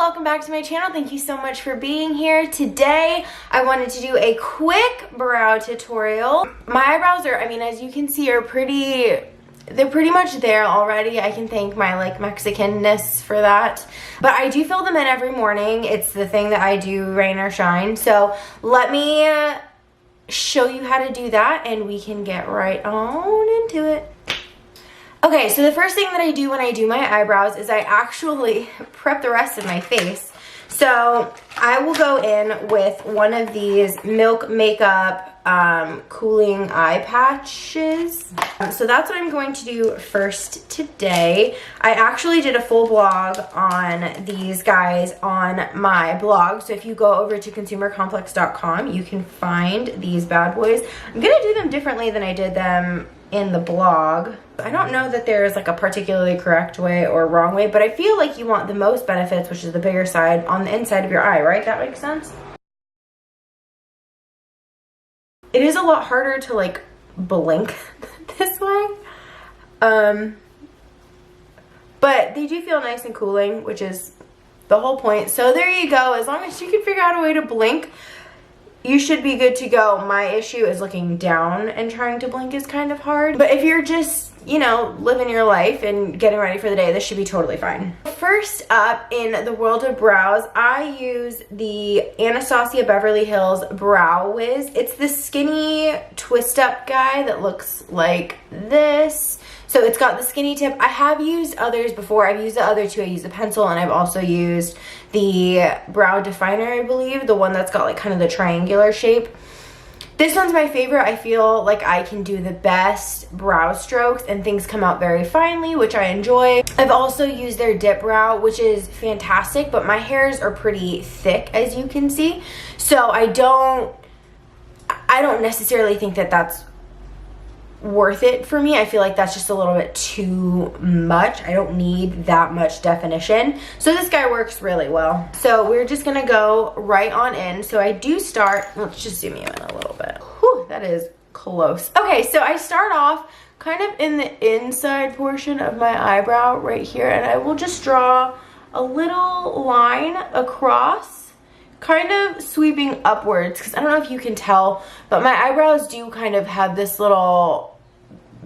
welcome back to my channel. Thank you so much for being here. Today I wanted to do a quick brow tutorial. My eyebrows are, as you can see, they're pretty much there already. I can thank my Mexicanness for that. But I do fill them in every morning. It's the thing that I do, rain or shine. So let me show you how to do that and we can get right on into it. Okay, so the first thing that I do when I do my eyebrows is I actually prep the rest of my face. So I will go in with one of these Milk Makeup cooling eye patches. So that's what I'm going to do first today. I actually did a full blog on these guys on my blog. So if you go over to consumercomplex.com, you can find these bad boys. I'm gonna do them differently than I did them in the blog. I don't know that there's like a particularly correct way or wrong way, but I feel like you want the most benefits, which is the bigger side, on the inside of your eye, right? That makes sense? It is a lot harder to like blink this way. But they do feel nice and cooling, which is the whole point. So there you go. As long as you can figure out a way to blink, you should be good to go. My issue is looking down and trying to blink is kind of hard. But if you're just, living your life and getting ready for the day, this should be totally fine. First up in the world of brows, I use the Anastasia Beverly Hills Brow Wiz. It's the skinny twist up guy that looks like this. So it's got the skinny tip. I have used others before. I've used the other two. I used the pencil and I've also used the brow definer, I believe. The one that's got like kind of the triangular shape. This one's my favorite. I feel like I can do the best brow strokes and things come out very finely, which I enjoy. I've also used their dip brow, which is fantastic, but my hairs are pretty thick, as you can see. So I don't necessarily think that that's worth it for me. I feel like that's just a little bit too much. I don't need that much definition. So this guy works really well. So we're just gonna go right on in. So I do start, let's just zoom you in a little bit. Whew, that is close. Okay, so I start off kind of in the inside portion of my eyebrow right here, and I will just draw a little line across, kind of sweeping upwards, because I don't know if you can tell, but my eyebrows do kind of have this little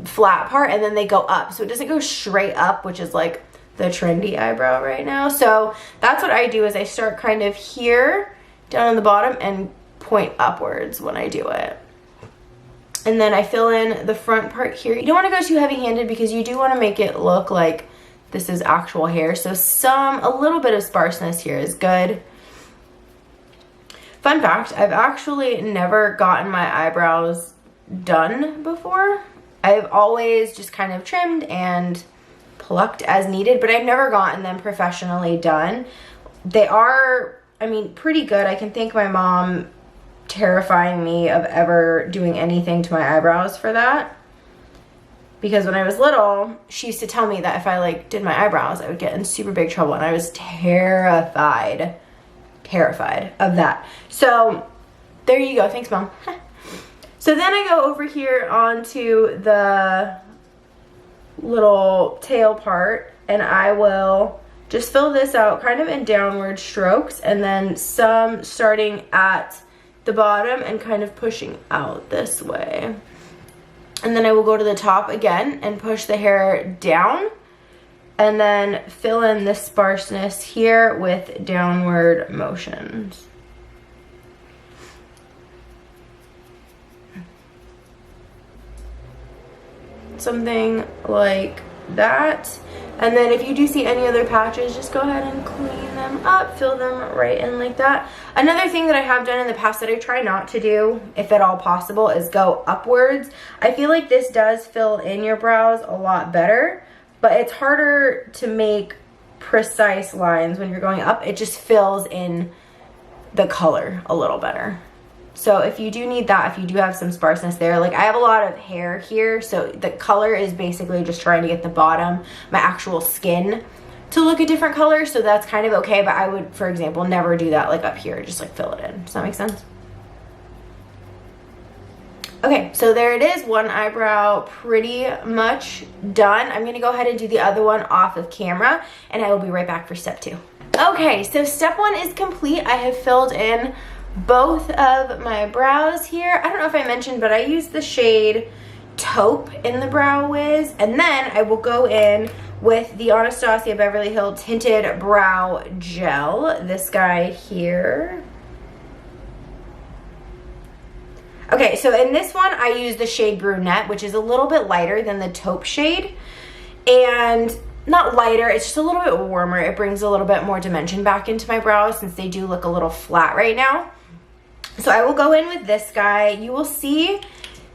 flat part and then they go up, so it doesn't go straight up, which is like the trendy eyebrow right now. So that's what I do, is I start kind of here down on the bottom and point upwards when I do it, and then I fill in the front part here. You don't want to go too heavy-handed because you do want to make it look like this is actual hair, so a little bit of sparseness here is good. Fun fact, I've actually never gotten my eyebrows done before. I've always just kind of trimmed and plucked as needed, but I've never gotten them professionally done. They are, pretty good. I can thank my mom terrifying me of ever doing anything to my eyebrows for that. Because when I was little, she used to tell me that if I did my eyebrows, I would get in super big trouble, and I was terrified of that. So there you go. Thanks, Mom. So then I go over here onto the little tail part, and I will just fill this out kind of in downward strokes, and then some starting at the bottom and kind of pushing out this way. And then I will go to the top again and push the hair down, and then fill in the sparseness here with downward motions. Something like that. And then if you do see any other patches, just go ahead and clean them up, fill them right in like that. Another thing that I have done in the past that I try not to do, if at all possible, is go upwards. I feel like this does fill in your brows a lot better, but it's harder to make precise lines when you're going up. It just fills in the color a little better. So if you do need that, if you do have some sparseness there, I have a lot of hair here, so the color is basically just trying to get the bottom, my actual skin, to look a different color, so that's kind of okay. But I would, for example, never do that up here, just fill it in. Does that make sense? Okay, so there it is, one eyebrow pretty much done. I'm gonna go ahead and do the other one off of camera, and I will be right back for step 2. Okay, so step one is complete. I have filled in both of my brows here. I don't know if I mentioned, but I use the shade Taupe in the Brow Wiz, and then I will go in with the Anastasia Beverly Hills Tinted Brow Gel, this guy here. Okay, so in this one, I use the shade Brunette, which is a little bit lighter than the Taupe shade, and not lighter, it's just a little bit warmer. It brings a little bit more dimension back into my brows since they do look a little flat right now. So I will go in with this guy. You will see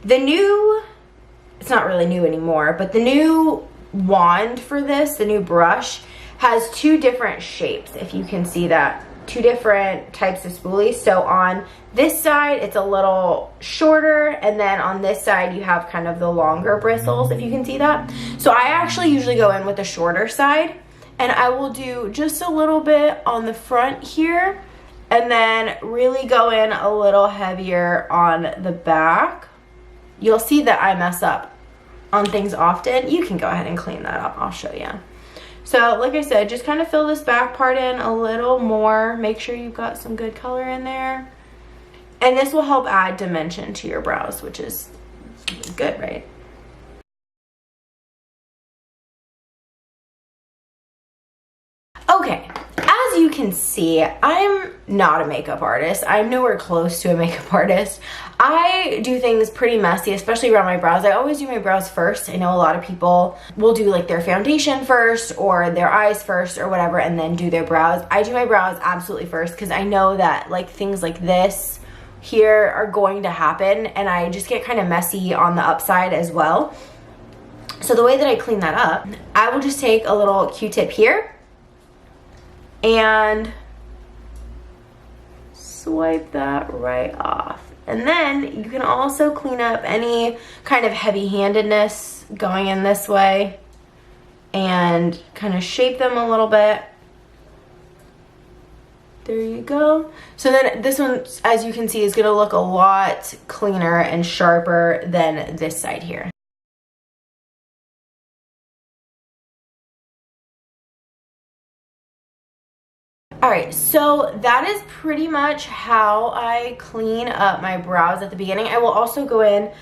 the new, it's not really new anymore, but the new wand for this, the new brush, has two different shapes, if you can see that. Two different types of spoolies. So on this side, it's a little shorter, and then on this side, you have kind of the longer bristles, if you can see that. So I actually usually go in with the shorter side, and I will do just a little bit on the front here, and then really go in a little heavier on the back. You'll see that I mess up on things often. You can go ahead and clean that up. I'll show you. So like I said, just kind of fill this back part in a little more. Make sure you've got some good color in there. And this will help add dimension to your brows, which is good, right? Okay, as you can see, I'm not a makeup artist. I'm nowhere close to a makeup artist. I do things pretty messy, especially around my brows. I always do my brows first. I know a lot of people will do like their foundation first or their eyes first or whatever and then do their brows. I do my brows absolutely first because I know that like things like this here are going to happen, and I just get kind of messy on the upside as well. So the way that I clean that up, I will just take a little Q-tip here and swipe that right off. And then you can also clean up any kind of heavy-handedness going in this way and kind of shape them a little bit. There you go. So then this one, as you can see, is gonna look a lot cleaner and sharper than this side here. All right, so that is pretty much how I clean up my brows at the beginning. I will also go in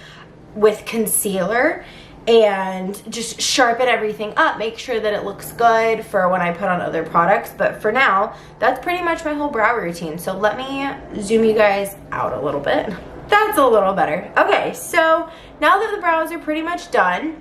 with concealer and just sharpen everything up, make sure that it looks good for when I put on other products. But for now, that's pretty much my whole brow routine. So let me zoom you guys out a little bit. That's a little better. Okay, so now that the brows are pretty much done,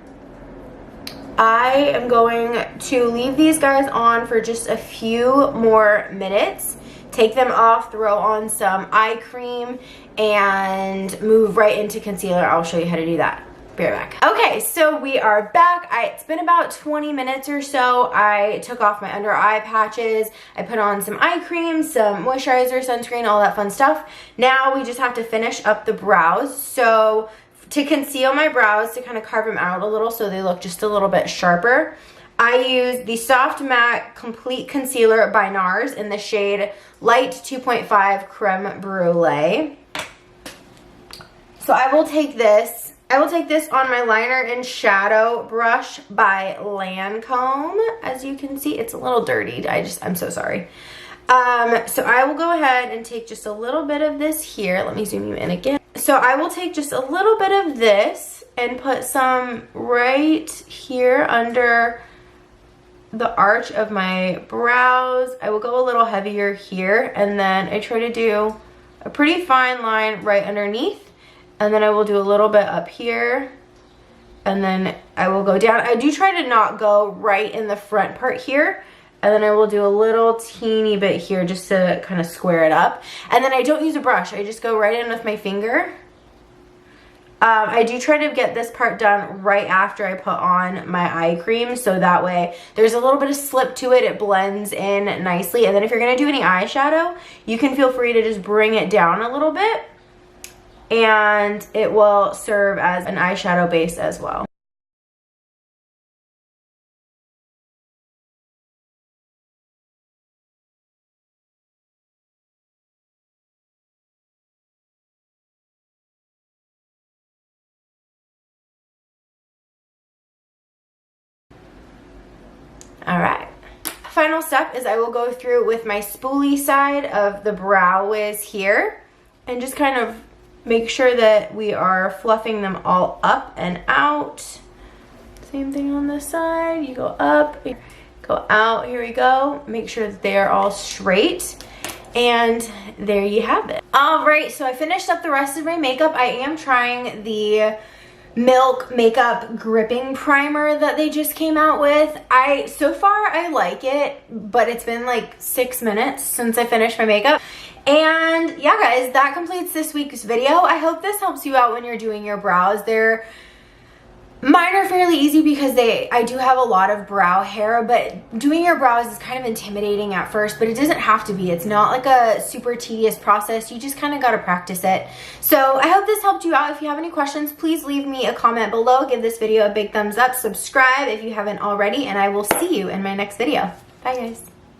I am going to leave these guys on for just a few more minutes, take them off, throw on some eye cream, and move right into concealer. I'll show you how to do that. Be right back. Okay, so we are back. It's been about 20 minutes or so. I took off my under eye patches. I put on some eye cream, some moisturizer, sunscreen, all that fun stuff. Now we just have to finish up the brows. So to conceal my brows, to kind of carve them out a little so they look just a little bit sharper, I use the Soft Matte Complete Concealer by NARS in the shade Light 2.5 Creme Brulee. So I will take this on my liner and shadow brush by Lancome. As you can see, it's a little dirty. I'm so sorry. So I will go ahead and take just a little bit of this here. Let me zoom you in again. So I will take just a little bit of this and put some right here under the arch of my brows. I will go a little heavier here, and then I try to do a pretty fine line right underneath, and then I will do a little bit up here, and then I will go down. I do try to not go right in the front part here, and then I will do a little teeny bit here just to kind of square it up. And then I don't use a brush. I just go right in with my finger. I do try to get this part done right after I put on my eye cream, so that way there's a little bit of slip to it. It blends in nicely. And then if you're going to do any eyeshadow, you can feel free to just bring it down a little bit, and it will serve as an eyeshadow base as well. All right, final step is I will go through with my spoolie side of the brow wiz here and just kind of make sure that we are fluffing them all up and out. Same thing on this side. You go up, go out. Here we go. Make sure that they are all straight. And there you have it. All right, so I finished up the rest of my makeup. I am trying the Milk Makeup Gripping Primer that they just came out with. So far I like it, but it's been like 6 minutes since I finished my makeup. And yeah, guys, that completes this week's video. I hope this helps you out when you're doing your brows. Mine are fairly easy because I do have a lot of brow hair, but doing your brows is kind of intimidating at first, but it doesn't have to be. It's not like a super tedious process. You just kind of got to practice it. So I hope this helped you out. If you have any questions, please leave me a comment below. Give this video a big thumbs up. Subscribe if you haven't already, and I will see you in my next video. Bye, guys.